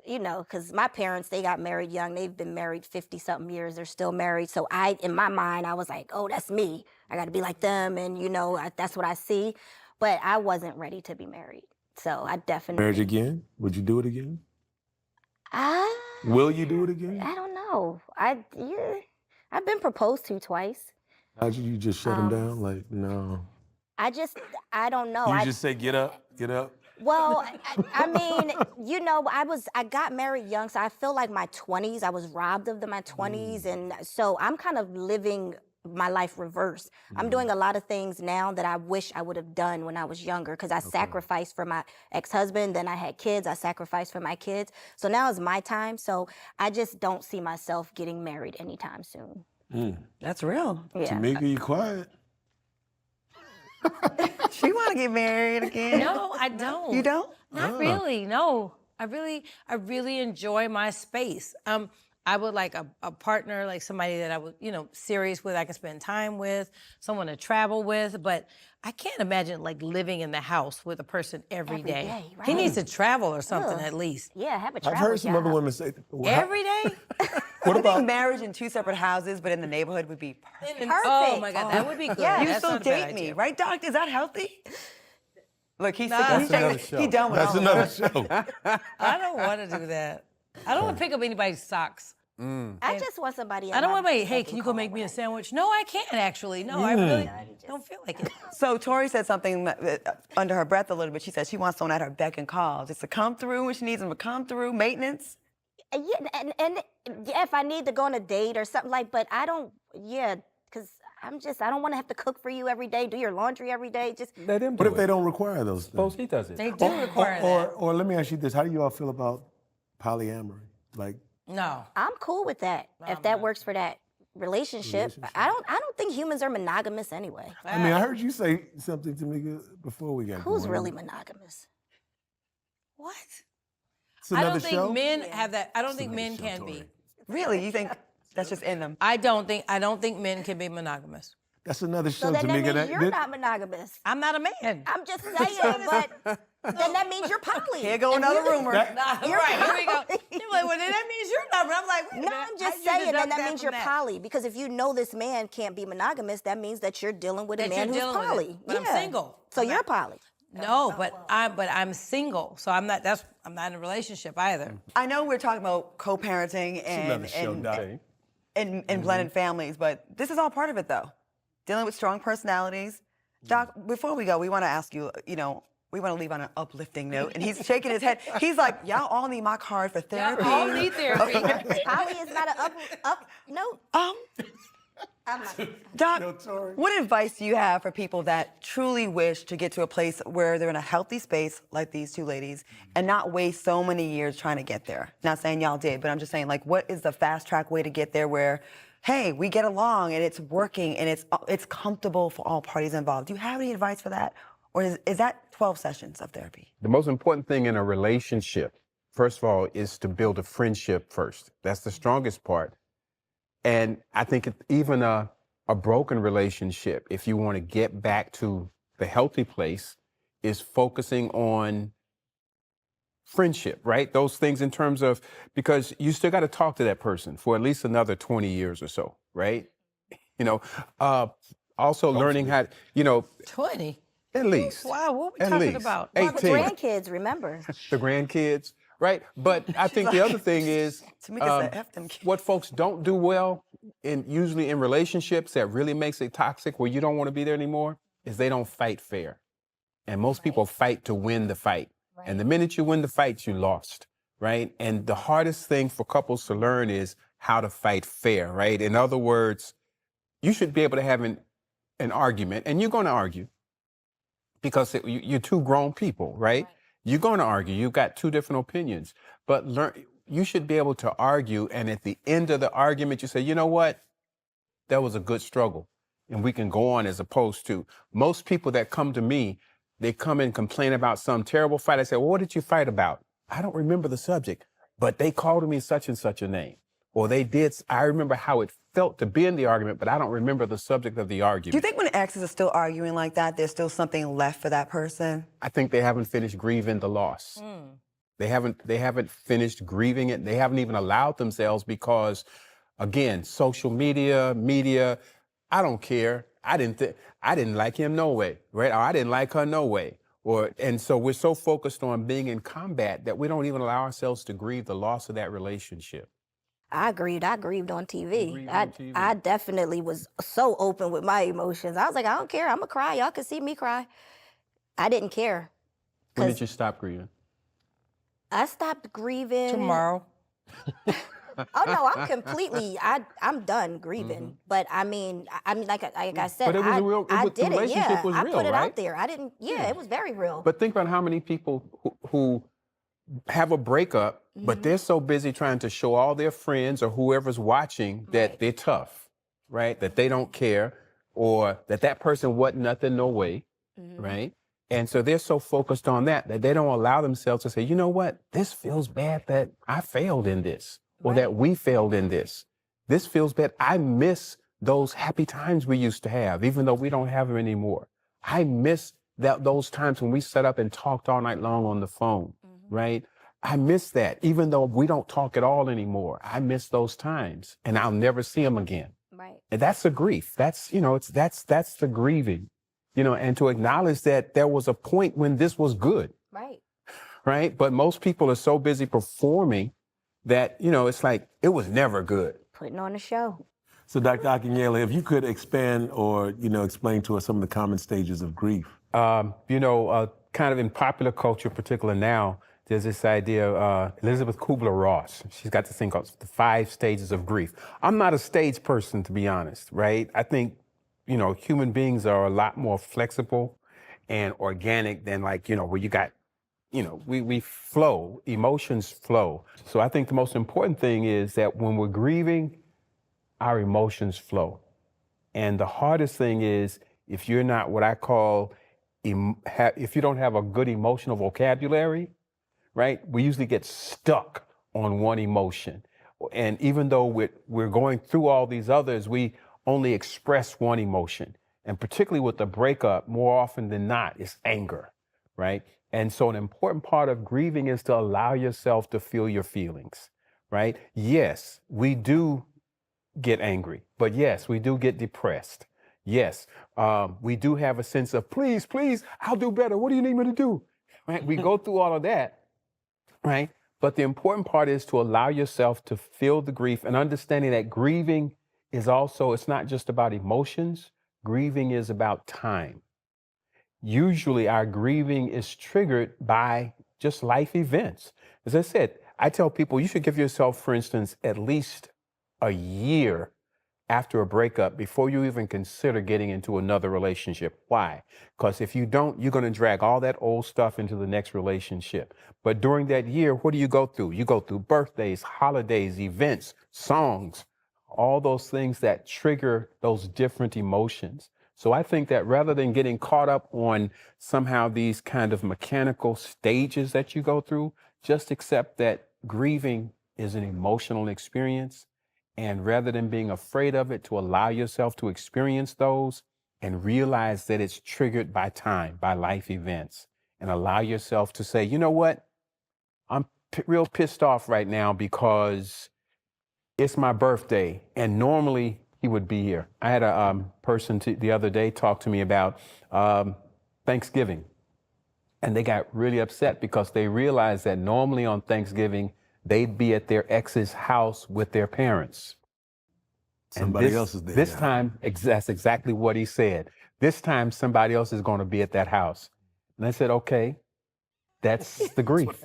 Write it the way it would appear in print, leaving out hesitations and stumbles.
you know, because my parents, they got married young. They've been married 50-something years. They're still married. So in my mind, I was like, oh, that's me. I got to be like them. And, you know, that's what I see. But I wasn't ready to be married. So I definitely. Marriage again? Would you do it again? I, Will you do it again? I don't know. I've been proposed to twice. How'd you just shut him down? Like, no. I don't know. You just say, get up, get up. Well, I mean, you know, I got married young, so I feel like my 20s, I was robbed of my 20s. And so I'm kind of living my life reverse. I'm doing a lot of things now that I wish I would have done when I was younger, because I sacrificed for my ex-husband, then I had kids, I sacrificed for my kids. So now is my time. So I just don't see myself getting married anytime soon. That's real. Yeah. Tamika, you quiet? She want to get married again. No, I don't. You don't? Not really, no. I really enjoy my space. I would like a partner, like somebody that I would, you know, serious with, I can spend time with, someone to travel with, but I can't imagine like living in the house with a person every day. Right. He needs to travel or something at least. Yeah, have a travel I've heard some job. other women say, Every day? what I about think marriage in 2 separate houses, but in the neighborhood would be perfect. Oh my God, that would be good. Yeah. You That's still not a bad date me, idea. right, Doc? Is that healthy? Look, he's That's another show. He done with That's all another of show. I don't want to do that. I don't want to pick up anybody's socks. I just want somebody. I don't want to hey, can you go make me a sandwich? No, I can't actually. No, I really don't feel like it. So Torrei said something under her breath a little bit. She said she wants someone at her beck and call, just to come through when she needs them to come through, maintenance. Yeah, and yeah, if I need to go on a date or something but I don't, because I don't want to have to cook for you every day, do your laundry every day. Just Let him do What if it. they don't require those things? Suppose he does it. They do require that. Or let me ask you this: how do you all feel about polyamory? Like, No. I'm cool with that if that works for that relationship. I don't think humans are monogamous anyway. I mean, I heard you say something to me before we got Who's going. really monogamous? What? It's I another don't think show? men have that. I don't think men can be. Really? You think that's just in them? I don't think men can be monogamous. That's another show, So then that Tamika. means you're not monogamous. I'm not a man. I'm just saying, but then that means you're poly. Here go another rumor. Right, here we go. You're like, well, then that means you're not. But I'm like, wait a No, minute. I'm just How you saying, deduct then that means from you're poly. Because if you know this man can't be monogamous, that means that you're dealing with a That man you're who's dealing with poly. it. But I'm single. So you're poly. No, but I'm single, so I'm not in a relationship either. I know we're talking about co-parenting another show, Doc. and blended families, but this is all part of it, though. Dealing with strong personalities. Doc, before we go, we want to ask you, we want to leave on an uplifting note. And he's shaking his head. He's like, y'all all need my card for therapy. Y'all all need therapy. Poly is not an up note. I'm not. Doc, No, Torrei. what advice do you have for people that truly wish to get to a place where they're in a healthy space like these two ladies and not waste so many years trying to get there? Not saying y'all did, but I'm just saying, like, what is the fast track way to get there where, hey, we get along and it's working and it's comfortable for all parties involved? Do you have any advice for that? Or is that 12 sessions of therapy? The most important thing in a relationship, first of all, is to build a friendship first. That's the strongest part. And I think even a broken relationship, if you want to get back to the healthy place, is focusing on friendship, right? Those things in terms of, because you still got to talk to that person for at least another 20 years or so, right? Also learning how, 20. at least. Wow, what are we At talking least. about? 18. Well, the grandkids, remember. The grandkids, right? But I think the other thing is Tamika said, F them kids. what folks don't do well, usually in relationships that really makes it toxic where you don't want to be there anymore, is they don't fight fair. And most people fight to win the fight. And the minute you win the fight, you lost, right? And the hardest thing for couples to learn is how to fight fair, right? In other words, you should be able to have an argument, and you're going to argue because you're two grown people, right? You're going to argue. You've got two different opinions, but you should be able to argue. And at the end of the argument, you say, you know what? That was a good struggle. And we can go on, as opposed to most people that come to me, they come and complain about some terrible fight. I say, well, what did you fight about? I don't remember the subject, but they called me such and such a name. Or I remember how it felt to be in the argument, but I don't remember the subject of the argument. Do you think when exes are still arguing like that, there's still something left for that person? I think they haven't finished grieving the loss. They haven't finished grieving it. They haven't even allowed themselves because, again, social media, I don't care. I didn't like him no way, right? Or I didn't like her no way. And so we're so focused on being in combat that we don't even allow ourselves to grieve the loss of that relationship. I grieved. I grieved on TV. grieved on TV. I definitely was so open with my emotions. I was like, I don't care. I'm gonna cry. Y'all can see me cry. I didn't care. When 'Cause did you stop grieving? I stopped grieving. Tomorrow. Oh no, I'm completely. I'm done grieving. But I mean, like I said, But it was I, a real- it I was- the did it. relationship Yeah, was I real, put it right? out there. I didn't. Yeah, it was very real. But think about how many people who have a breakup, but they're so busy trying to show all their friends or whoever's watching that Right. they're tough, right? That they don't care, or that person wasn't nothing, no way, right? And so they're so focused on that they don't allow themselves to say, you know what, this feels bad that I failed in this, or that we failed in this. This feels bad. I miss those happy times we used to have, even though we don't have them anymore. I miss those times when we sat up and talked all night long on the phone, right? I miss that, even though we don't talk at all anymore. I miss those times, and I'll never see them again. Right. And that's the grief. That's that's the grieving, and to acknowledge that there was a point when this was good, Right. right? But most people are so busy performing that, it's like it was never good. Putting on a show. So, Dr. Akinyele, if you could expand or, explain to us some of the common stages of grief. Kind of in popular culture, particularly now, there's this idea of Elizabeth Kubler-Ross. She's got this thing called the 5 stages of grief. I'm not a stage person, to be honest, right? I think, human beings are a lot more flexible and organic than where you got, we flow, emotions flow. So I think the most important thing is that when we're grieving, our emotions flow. And the hardest thing is if you're not what I call, if you don't have a good emotional vocabulary, right? We usually get stuck on one emotion. And even though we're going through all these others, we only express one emotion. And particularly with the breakup, more often than not, it's anger, right? And so an important part of grieving is to allow yourself to feel your feelings, right? Yes, we do get angry, but yes, we do get depressed. Yes, we do have a sense of, please, I'll do better. What do you need me to do? Right? We go through all of that, right? But the important part is to allow yourself to feel the grief and understanding that grieving is also, it's not just about emotions. Grieving is about time. Usually our grieving is triggered by just life events. As I said, I tell people you should give yourself, for instance, at least a year after a breakup before you even consider getting into another relationship. Why? Because if you don't, you're going to drag all that old stuff into the next relationship. But during that year, what do you go through? You go through birthdays, holidays, events, songs, all those things that trigger those different emotions. So I think that rather than getting caught up on somehow these kind of mechanical stages that you go through, just accept that grieving is an emotional experience. And rather than being afraid of it, to allow yourself to experience those and realize that it's triggered by time, by life events, and allow yourself to say, you know what? I'm real pissed off right now because it's my birthday, and normally he would be here. I had a person the other day talk to me about Thanksgiving, and they got really upset because they realized that normally on Thanksgiving, they'd be at their ex's house with their parents. Somebody else is there. This now. time, that's exactly what he said. This time, somebody else is going to be at that house. And I said, okay, that's the grief.